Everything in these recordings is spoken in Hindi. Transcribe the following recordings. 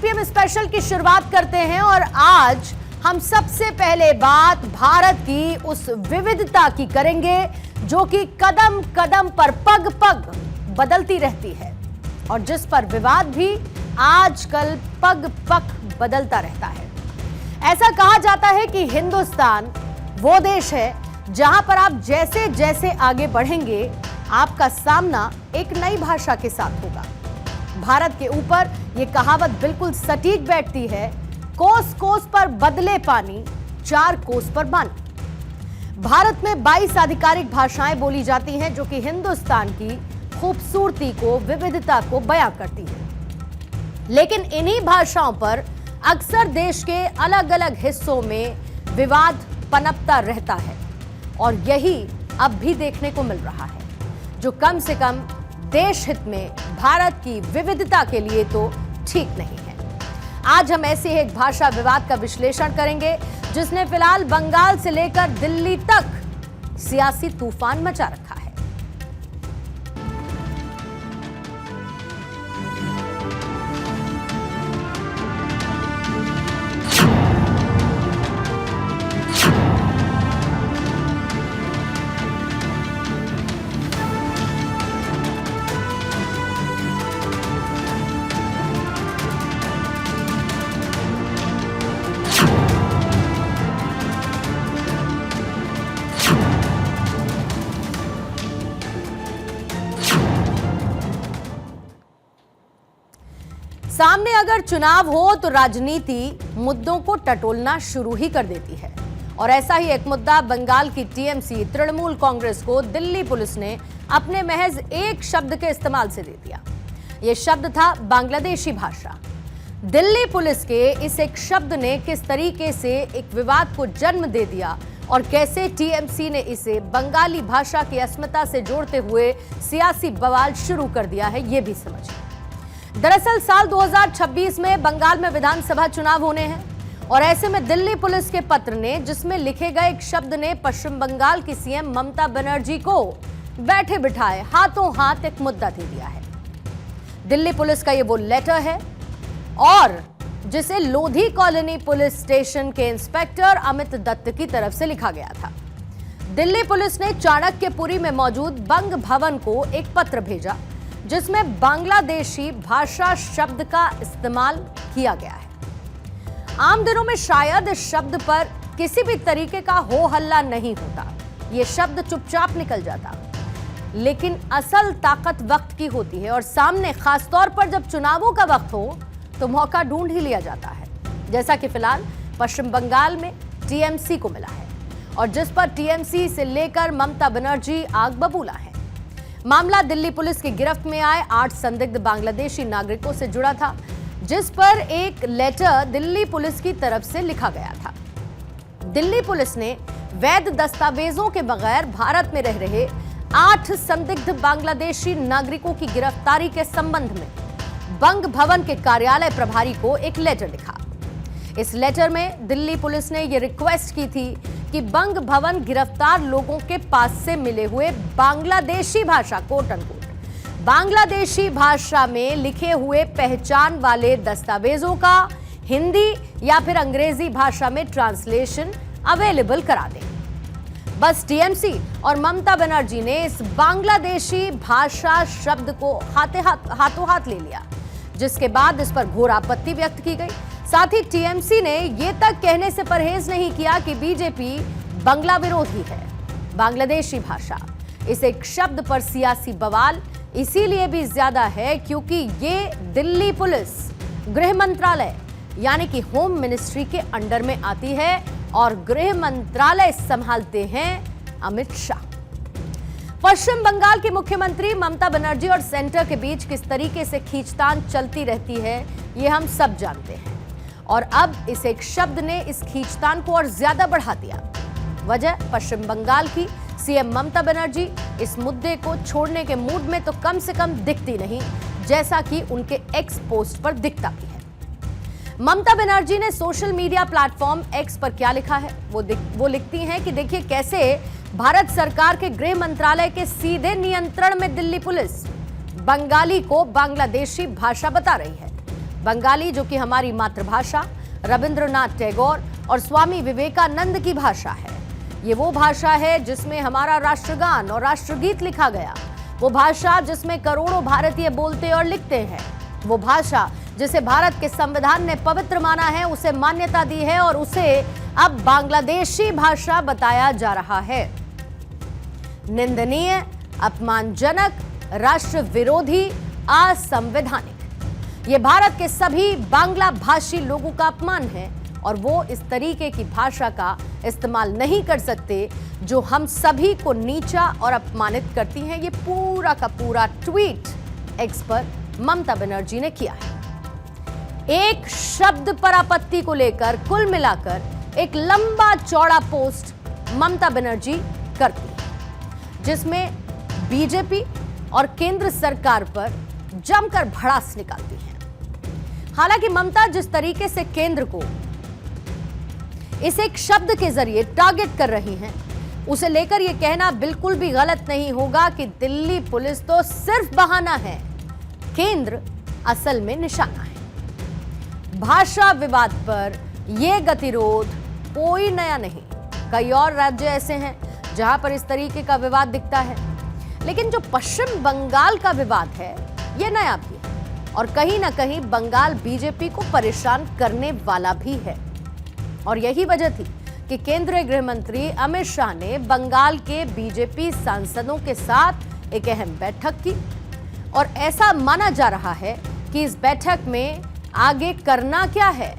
पीएम स्पेशल की शुरुआत करते हैं और आज हम सबसे पहले बात भारत की उस विविधता की करेंगे जो कि कदम कदम पर पग पग बदलती रहती है और जिस पर विवाद भी आजकल पग पग बदलता रहता है। ऐसा कहा जाता है कि हिंदुस्तान वो देश है जहां पर आप जैसे जैसे आगे बढ़ेंगे आपका सामना एक नई भाषा के साथ होगा। भारत के ऊपर यह कहावत बिल्कुल सटीक बैठती है, कोस कोस पर बदले पानी, चार कोस पर पानी। भारत में 22 आधिकारिक भाषाएं बोली जाती हैं जो कि हिंदुस्तान की खूबसूरती को, विविधता को बयां करती है। लेकिन इन्हीं भाषाओं पर अक्सर देश के अलग अलग हिस्सों में विवाद पनपता रहता है और यही अब भी देखने को मिल रहा है, जो कम से कम देश हित में भारत की विविधता के लिए तो ठीक नहीं है। आज हम ऐसे ही एक भाषा विवाद का विश्लेषण करेंगे जिसने फिलहाल बंगाल से लेकर दिल्ली तक सियासी तूफान मचा रखा है। सामने अगर चुनाव हो तो राजनीति मुद्दों को टटोलना शुरू ही कर देती है और ऐसा ही एक मुद्दा बंगाल की टीएमसी तृणमूल कांग्रेस को दिल्ली पुलिस ने अपने महज एक शब्द के इस्तेमाल से दे दिया। यह शब्द था बांग्लादेशी भाषा। दिल्ली पुलिस के इस एक शब्द ने किस तरीके से एक विवाद को जन्म दे दिया और कैसे टीएमसी ने इसे बंगाली भाषा की अस्मिता से जोड़ते हुए सियासी बवाल शुरू कर दिया है, यह भी समझिए। दरअसल साल 2026 में बंगाल में विधानसभा चुनाव होने हैं और ऐसे में दिल्ली पुलिस के पत्र ने, जिसमें लिखे गए एक शब्द ने पश्चिम बंगाल की सीएम ममता बनर्जी को बैठे बिठाए हाथों हाथ एक मुद्दा दे दिया है। दिल्ली पुलिस का ये वो लेटर है और जिसे लोधी कॉलोनी पुलिस स्टेशन के इंस्पेक्टर अमित दत्त की तरफ से लिखा गया था। दिल्ली पुलिस ने चाणक्यपुरी में मौजूद बंग भवन को एक पत्र भेजा जिसमें बांग्लादेशी भाषा शब्द का इस्तेमाल किया गया है। आम दिनों में शायद इस शब्द पर किसी भी तरीके का हो हल्ला नहीं होता, यह शब्द चुपचाप निकल जाता, लेकिन असल ताकत वक्त की होती है और सामने खासतौर पर जब चुनावों का वक्त हो तो मौका ढूंढ ही लिया जाता है, जैसा कि फिलहाल पश्चिम बंगाल में टीएमसी को मिला है और जिस पर टीएमसी से लेकर ममता बनर्जी आग बबूला है। मामला दिल्ली पुलिस की गिरफ्त में आए 8 संदिग्ध बांग्लादेशी नागरिकों से जुड़ा था, जिस पर एक लेटर दिल्ली पुलिस की तरफ से लिखा गया था। दिल्ली पुलिस ने वैध दस्तावेजों के बगैर भारत में रह रहे 8 संदिग्ध बांग्लादेशी नागरिकों की गिरफ्तारी के संबंध में बंग भवन के कार्यालय प्रभारी को एक लेटर लिखा। इस लेटर में दिल्ली पुलिस ने यह रिक्वेस्ट की थी कि बंग भवन गिरफ्तार लोगों के पास से मिले हुए बांग्लादेशी भाषा कोट अनकोट बांग्लादेशी भाषा में लिखे हुए पहचान वाले दस्तावेजों का हिंदी या फिर अंग्रेजी भाषा में ट्रांसलेशन अवेलेबल करा दें। बस टीएमसी और ममता बनर्जी ने इस बांग्लादेशी भाषा शब्द को हाथों हाथ ले लिया, जिसके बाद इस पर घोर आपत्ति व्यक्त की गई। साथ ही टीएमसी ने यह तक कहने से परहेज नहीं किया कि बीजेपी बंगला विरोधी है। बांग्लादेशी भाषा, इस एक शब्द पर सियासी बवाल इसीलिए भी ज्यादा है क्योंकि ये दिल्ली पुलिस गृह मंत्रालय यानी कि होम मिनिस्ट्री के अंडर में आती है और गृह मंत्रालय संभालते हैं अमित शाह। पश्चिम बंगाल की मुख्यमंत्री ममता बनर्जी और सेंटर के बीच किस तरीके से खींचतान चलती रहती है ये हम सब जानते हैं और अब इस एक शब्द ने इस खींचतान को और ज्यादा बढ़ा दिया। वजह पश्चिम बंगाल की सीएम ममता बनर्जी इस मुद्दे को छोड़ने के मूड में तो कम से कम दिखती नहीं, जैसा कि उनके एक्स पोस्ट पर दिखता भी है। ममता बनर्जी ने सोशल मीडिया प्लेटफॉर्म एक्स पर क्या लिखा है वो लिखती हैं कि देखिए कैसे भारत सरकार के गृह मंत्रालय के सीधे नियंत्रण में दिल्ली पुलिस बंगाली को बांग्लादेशी भाषा बता रही है। बंगाली जो कि हमारी मातृभाषा, रविंद्रनाथ टैगोर और स्वामी विवेकानंद की भाषा है। ये वो भाषा है जिसमें हमारा राष्ट्रगान और राष्ट्रगीत लिखा गया, वो भाषा जिसमें करोड़ों भारतीय बोलते और लिखते हैं, वो भाषा जिसे भारत के संविधान ने पवित्र माना है, उसे मान्यता दी है और उसे अब बांग्लादेशी भाषा बताया जा रहा है। निंदनीय, अपमानजनक, राष्ट्र विरोधी, असंवैधानिक, ये भारत के सभी बांग्ला भाषी लोगों का अपमान है और वो इस तरीके की भाषा का इस्तेमाल नहीं कर सकते जो हम सभी को नीचा और अपमानित करती हैं। ये पूरा का पूरा ट्वीट एक्स पर ममता बनर्जी ने किया है। एक शब्द पर आपत्ति को लेकर कुल मिलाकर एक लंबा चौड़ा पोस्ट ममता बनर्जी करती है, जिसमें बीजेपी और केंद्र सरकार पर जमकर भड़ास निकालती है। हालांकि ममता जिस तरीके से केंद्र को इस एक शब्द के जरिए टारगेट कर रही हैं, उसे लेकर यह कहना बिल्कुल भी गलत नहीं होगा कि दिल्ली पुलिस तो सिर्फ बहाना है, केंद्र असल में निशाना है। भाषा विवाद पर यह गतिरोध कोई नया नहीं। कई और राज्य ऐसे हैं जहां पर इस तरीके का विवाद दिखता है, लेकिन जो पश्चिम बंगाल का विवाद है यह नया भी है और कहीं ना कहीं बंगाल बीजेपी को परेशान करने वाला भी है। और यही वजह थी कि केंद्रीय गृह मंत्री अमित शाह ने बंगाल के बीजेपी सांसदों के साथ एक अहम बैठक की और ऐसा माना जा रहा है कि इस बैठक में आगे करना क्या है,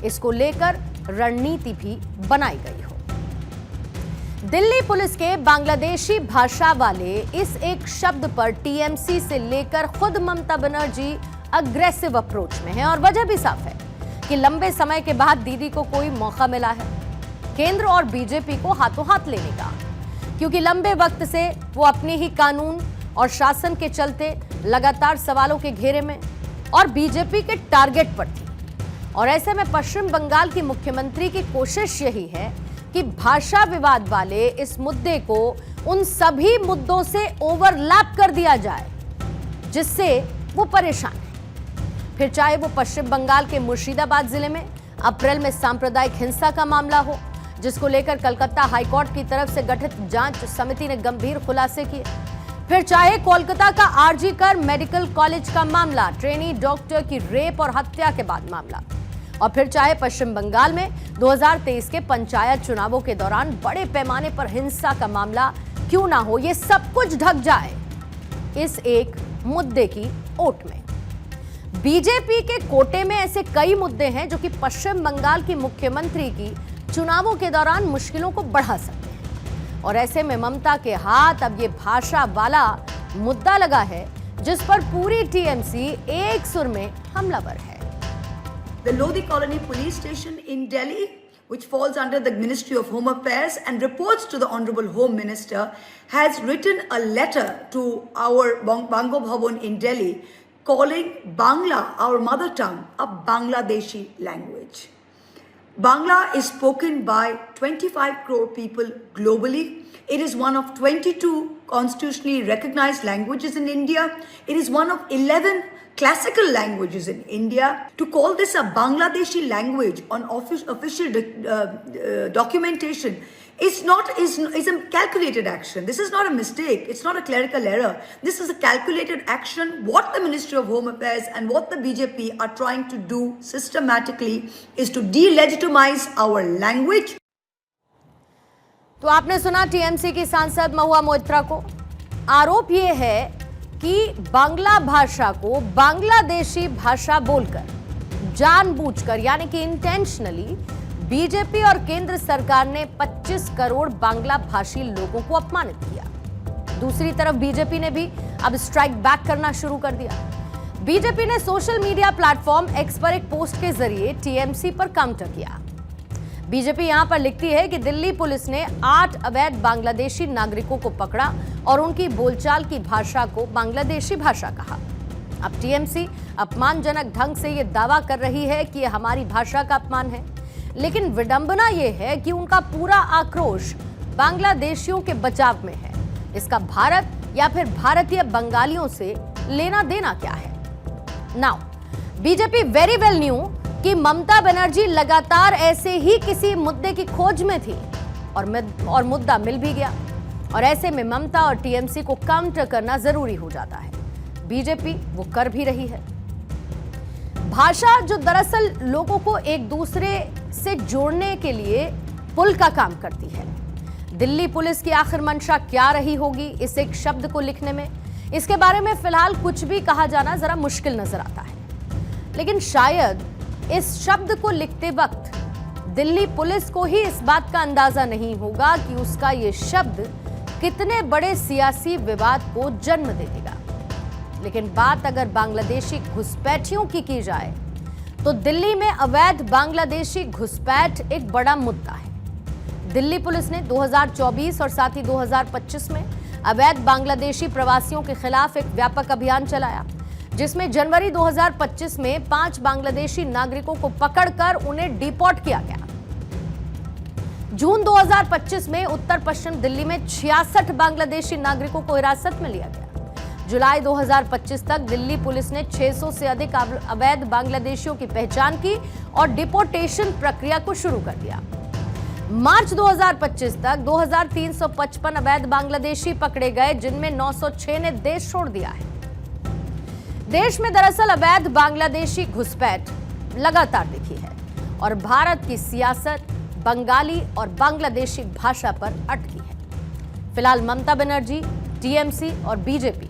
इसको लेकर रणनीति भी बनाई गई हो। दिल्ली पुलिस के बांग्लादेशी भाषा वाले इस एक शब्द पर टीएमसी से लेकर खुद ममता बनर्जी अग्रेसिव अप्रोच में है और वजह भी साफ है कि लंबे समय के बाद दीदी को कोई मौका मिला है केंद्र और बीजेपी को हाथों हाथ लेने का, क्योंकि लंबे वक्त से वो अपने ही कानून और शासन के चलते लगातार सवालों के घेरे में और बीजेपी के टारगेट पर थी। और ऐसे में पश्चिम बंगाल की मुख्यमंत्री की कोशिश यही है कि भाषा विवाद वाले इस मुद्दे को उन सभी मुद्दों से ओवरलैप कर दिया जाए जिससे वो परेशान है। फिर चाहे वो पश्चिम बंगाल के मुर्शिदाबाद जिले में अप्रैल में सांप्रदायिक हिंसा का मामला हो, जिसको लेकर कलकत्ता हाईकोर्ट की तरफ से गठित जांच समिति ने गंभीर खुलासे किए, फिर चाहे कोलकाता का आरजी कर मेडिकल कॉलेज का मामला, ट्रेनी डॉक्टर की रेप और हत्या के बाद मामला, और फिर चाहे पश्चिम बंगाल में 2023 के पंचायत चुनावों के दौरान बड़े पैमाने पर हिंसा का मामला क्यों ना हो, ये सब कुछ ढक जाए इस एक मुद्दे की ओट में। बीजेपी के कोटे में ऐसे कई मुद्दे हैं जो कि पश्चिम बंगाल की मुख्यमंत्री की चुनावों के दौरान मुश्किलों को बढ़ा सकते हैं और ऐसे में ममता के हाथ अब ये भाषा वाला मुद्दा लगा है जिस पर पूरी टीएमसी एक सुर में हमलावर है। The Lodi Colony Police Station in Delhi, which falls under the Ministry of Home Affairs and reports to the Honorable Home Minister, has written a letter to our Bango Bhavan in Delhi calling Bangla, our mother tongue, a Bangladeshi language. Bangla is spoken by 25 crore people globally. It is one of 22 constitutionally recognized languages in India. It is one of 11 classical languages in India. To call this a Bangladeshi language on official documentation is a calculated action. This is not a mistake. It's not a clerical error. This is a calculated action. What the Ministry of Home Affairs and what the BJP are trying to do systematically is to delegitimize our language. तो आपने सुना टीएमसी की सांसद महुआ मोइत्रा को। आरोप यह है कि बांग्ला भाषा को बांग्लादेशी भाषा बोलकर जानबूझकर यानी कि इंटेंशनली बीजेपी और केंद्र सरकार ने 25 करोड़ बांग्ला भाषी लोगों को अपमानित किया। दूसरी तरफ बीजेपी ने भी अब स्ट्राइक बैक करना शुरू कर दिया। बीजेपी ने सोशल मीडिया प्लेटफॉर्म एक्स पर एक पोस्ट के जरिए टीएमसी पर काउंटर किया। बीजेपी यहां पर लिखती है कि दिल्ली पुलिस ने 8 अवैध बांग्लादेशी नागरिकों को पकड़ा और उनकी बोलचाल की भाषा को बांग्लादेशी भाषा कहा। अब टीएमसी अपमानजनक ढंग से यह दावा कर रही है कि यह हमारी भाषा का अपमान है, लेकिन विडंबना यह है कि उनका पूरा आक्रोश बांग्लादेशियों के बचाव में है। इसका भारत या फिर भारतीय बंगालियों से लेना देना क्या है? Now BJP very well new कि ममता बनर्जी लगातार ऐसे ही किसी मुद्दे की खोज में थी और मुद्दा मिल भी गया। और ऐसे में ममता और टीएमसी को काउंटर करना जरूरी हो जाता है। बीजेपी वो कर भी रही है। भाषा जो दरअसल लोगों को एक दूसरे से जोड़ने के लिए पुल का काम करती है। दिल्ली पुलिस की आखिर मंशा क्या रही होगी इस एक शब्द को लिखने में, इसके बारे में फिलहाल कुछ भी कहा जाना जरा मुश्किल नजर आता है। लेकिन शायद इस शब्द को लिखते वक्त दिल्ली पुलिस को ही इस बात का अंदाजा नहीं होगा कि उसका ये शब्द कितने बड़े सियासी विवाद को जन्म दे देगा। लेकिन बात अगर बांग्लादेशी घुसपैठियों की जाए तो दिल्ली में अवैध बांग्लादेशी घुसपैठ एक बड़ा मुद्दा है। दिल्ली पुलिस ने 2024 और साथ ही 2025 में अवैध बांग्लादेशी प्रवासियों के खिलाफ एक व्यापक अभियान चलाया, जिसमें जनवरी 2025 में 5 बांग्लादेशी नागरिकों को पकड़कर उन्हें डिपोर्ट किया गया। जून 2025 में उत्तर पश्चिम दिल्ली में 66 बांग्लादेशी नागरिकों को हिरासत में लिया गया। जुलाई 2025 तक दिल्ली पुलिस ने 600 से अधिक अवैध बांग्लादेशियों की पहचान की और डिपोर्टेशन प्रक्रिया को शुरू कर दिया। मार्च 2025 तक 2355 अवैध बांग्लादेशी पकड़े गए, जिनमें 906 ने देश छोड़ दिया है। देश में दरअसल अवैध बांग्लादेशी घुसपैठ लगातार दिखी है और भारत की सियासत बंगाली और बांग्लादेशी भाषा पर अटकी है। फिलहाल ममता बनर्जी, टीएमसी और बीजेपी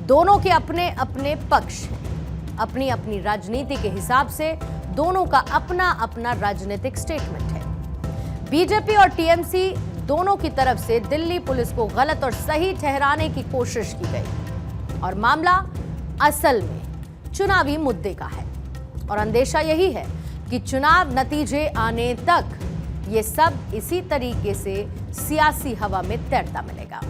दोनों के अपने अपने पक्ष हैं। अपनी अपनी राजनीति के हिसाब से दोनों का अपना अपना राजनीतिक स्टेटमेंट है। बीजेपी और टीएमसी दोनों की तरफ से दिल्ली पुलिस को गलत और सही ठहराने की कोशिश की गई और मामला असल में चुनावी मुद्दे का है। और अंदेशा यही है कि चुनाव नतीजे आने तक ये सब इसी तरीके से सियासी हवा में तैरता मिलेगा।